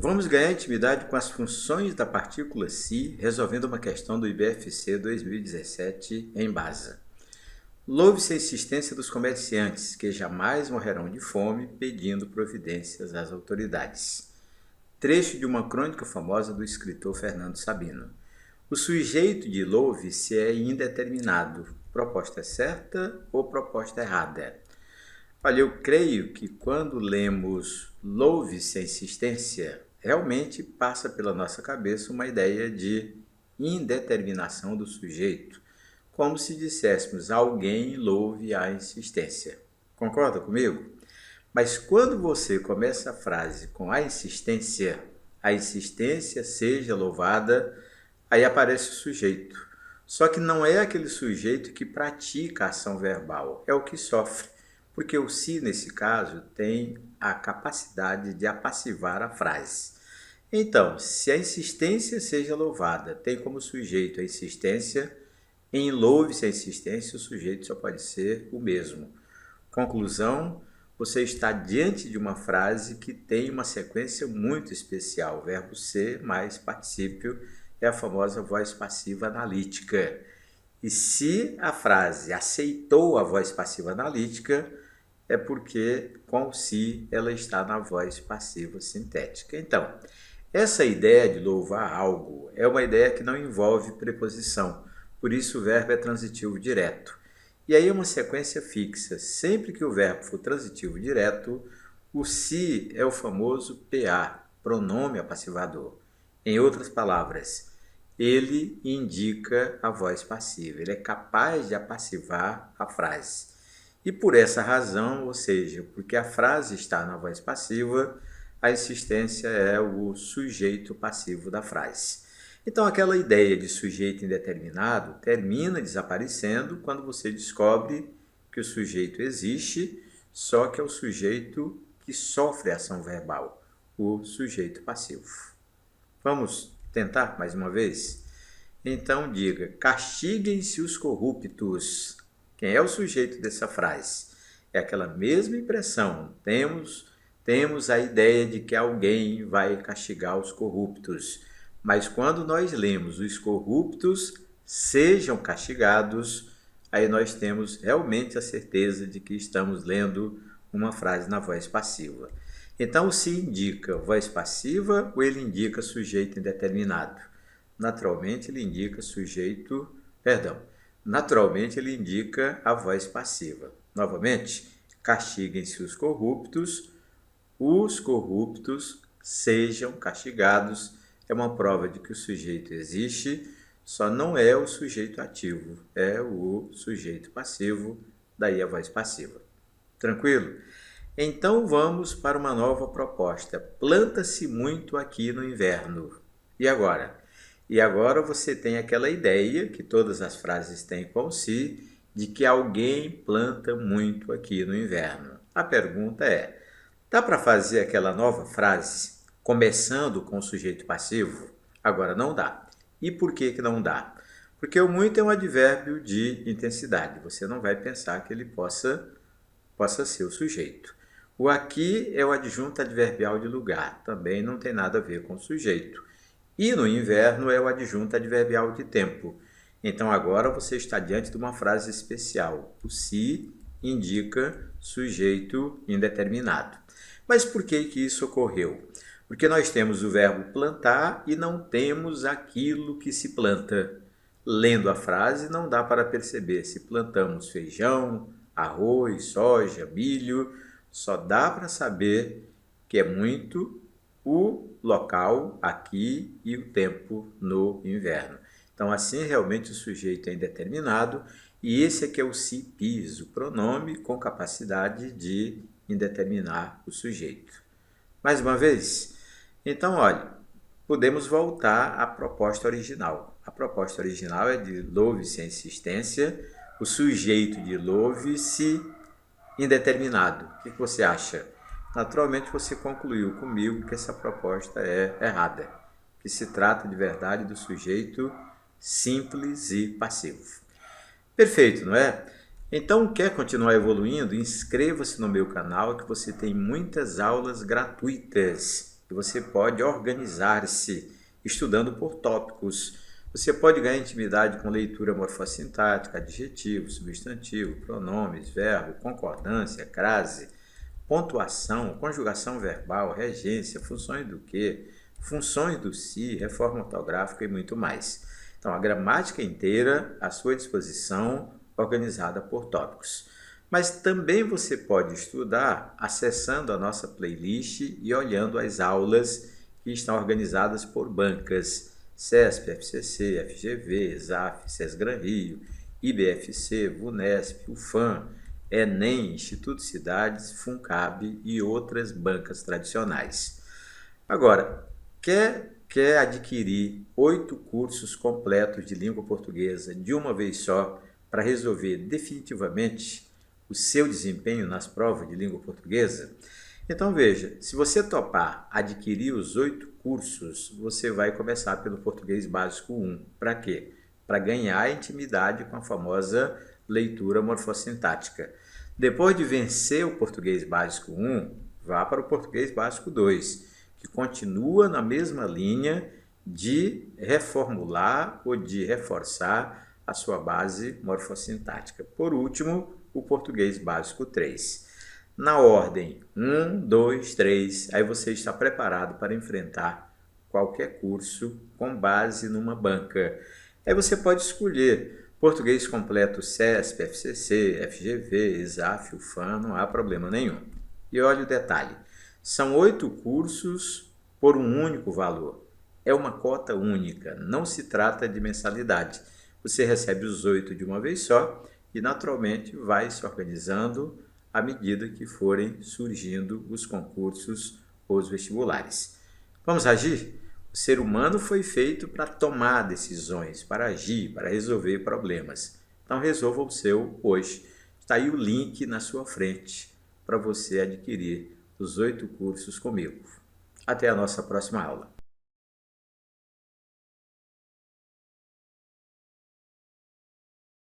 Vamos ganhar intimidade com as funções da partícula Si, resolvendo uma questão do IBFC 2017 em Basa. Louve-se a insistência dos comerciantes, que jamais morrerão de fome, pedindo providências às autoridades. Trecho de uma crônica famosa do escritor Fernando Sabino. O sujeito de louve-se é indeterminado. Proposta certa ou proposta errada? Olha, eu creio que quando lemos louve-se a insistência, realmente passa pela nossa cabeça uma ideia de indeterminação do sujeito, como se disséssemos alguém louve a insistência. Concorda comigo? Mas quando você começa a frase com a insistência seja louvada, aí aparece o sujeito. Só que não é aquele sujeito que pratica a ação verbal, é o que sofre. Porque o si, nesse caso, tem a capacidade de apassivar a frase. Então, se a insistência seja louvada tem como sujeito a insistência, em louve-se a insistência, o sujeito só pode ser o mesmo. Conclusão, você está diante de uma frase que tem uma sequência muito especial. O verbo ser mais particípio é a famosa voz passiva analítica. E se a frase aceitou a voz passiva analítica, é porque com o si ela está na voz passiva sintética. Então, essa ideia de louvar algo é uma ideia que não envolve preposição, por isso o verbo é transitivo direto. E aí é uma sequência fixa. Sempre que o verbo for transitivo direto, o si é o famoso PA, pronome apassivador. Em outras palavras, ele indica a voz passiva, ele é capaz de apassivar a frase. E por essa razão, ou seja, porque a frase está na voz passiva, a insistência é o sujeito passivo da frase. Então, aquela ideia de sujeito indeterminado termina desaparecendo quando você descobre que o sujeito existe, só que é o sujeito que sofre a ação verbal, o sujeito passivo. Vamos tentar mais uma vez? Então, diga: castiguem-se os corruptos. Quem é o sujeito dessa frase? É aquela mesma impressão. Temos a ideia de que alguém vai castigar os corruptos. Mas quando nós lemos os corruptos sejam castigados, aí nós temos realmente a certeza de que estamos lendo uma frase na voz passiva. Então, se indica voz passiva ou ele indica sujeito indeterminado? Naturalmente, ele indica Naturalmente, ele indica a voz passiva. Novamente, castiguem-se os corruptos sejam castigados. É uma prova de que o sujeito existe, só não é o sujeito ativo, é o sujeito passivo, daí a voz passiva. Tranquilo? Então vamos para uma nova proposta. Planta-se muito aqui no inverno. E agora? E agora você tem aquela ideia, que todas as frases têm com si, de que alguém planta muito aqui no inverno. A pergunta é, dá para fazer aquela nova frase começando com o sujeito passivo? Agora não dá. E por que não dá? Porque o muito é um advérbio de intensidade. Você não vai pensar que ele possa ser o sujeito. O aqui é o adjunto adverbial de lugar. Também não tem nada a ver com o sujeito. E no inverno é o adjunto adverbial de tempo. Então agora você está diante de uma frase especial. O si indica sujeito indeterminado. Mas por que isso ocorreu? Porque nós temos o verbo plantar e não temos aquilo que se planta. Lendo a frase não dá para perceber se plantamos feijão, arroz, soja, milho. Só dá para saber que é muito o local aqui e o tempo no inverno. Então, assim, realmente o sujeito é indeterminado e esse aqui é o si bis, o pronome com capacidade de indeterminar o sujeito. Mais uma vez? Então, olha, podemos voltar à proposta original. A proposta original é de louve-se a insistência, o sujeito de louve-se indeterminado. O que você acha? Naturalmente você concluiu comigo que essa proposta é errada, que se trata de verdade do sujeito simples e passivo. Perfeito, não é? Então, quer continuar evoluindo? Inscreva-se no meu canal que você tem muitas aulas gratuitas e você pode organizar-se estudando por tópicos. Você pode ganhar intimidade com leitura morfossintática, adjetivo, substantivo, pronomes, verbo, concordância, crase, pontuação, conjugação verbal, regência, funções do que, funções do se, reforma ortográfica e muito mais. Então, a gramática inteira à sua disposição, organizada por tópicos. Mas também você pode estudar acessando a nossa playlist e olhando as aulas que estão organizadas por bancas: CESP, FCC, FGV, ESAF, SESGRAN Rio, IBFC, VUNESP, UFAM, ENEM, Instituto Cidades, FUNCAB e outras bancas tradicionais. Agora, quer adquirir 8 cursos completos de língua portuguesa de uma vez só para resolver definitivamente o seu desempenho nas provas de língua portuguesa? Então veja, se você topar adquirir os 8 cursos, você vai começar pelo Português Básico 1. Para quê? Para ganhar intimidade com a famosa leitura morfossintática. Depois de vencer o Português Básico 1, vá para o Português Básico 2, que continua na mesma linha de reformular ou de reforçar a sua base morfossintática. Por último, o Português Básico 3. Na ordem 1, 2, 3, aí você está preparado para enfrentar qualquer curso com base numa banca. Aí você pode escolher Português Completo CESP, FCC, FGV, ESAF, UFAM, não há problema nenhum. E olha o detalhe, são 8 cursos por um único valor. É uma cota única, não se trata de mensalidade. Você recebe os 8 de uma vez só e naturalmente vai se organizando à medida que forem surgindo os concursos ou os vestibulares. Vamos agir? O ser humano foi feito para tomar decisões, para agir, para resolver problemas. Então resolva o seu hoje. Está aí o link na sua frente para você adquirir os 8 cursos comigo. Até a nossa próxima aula.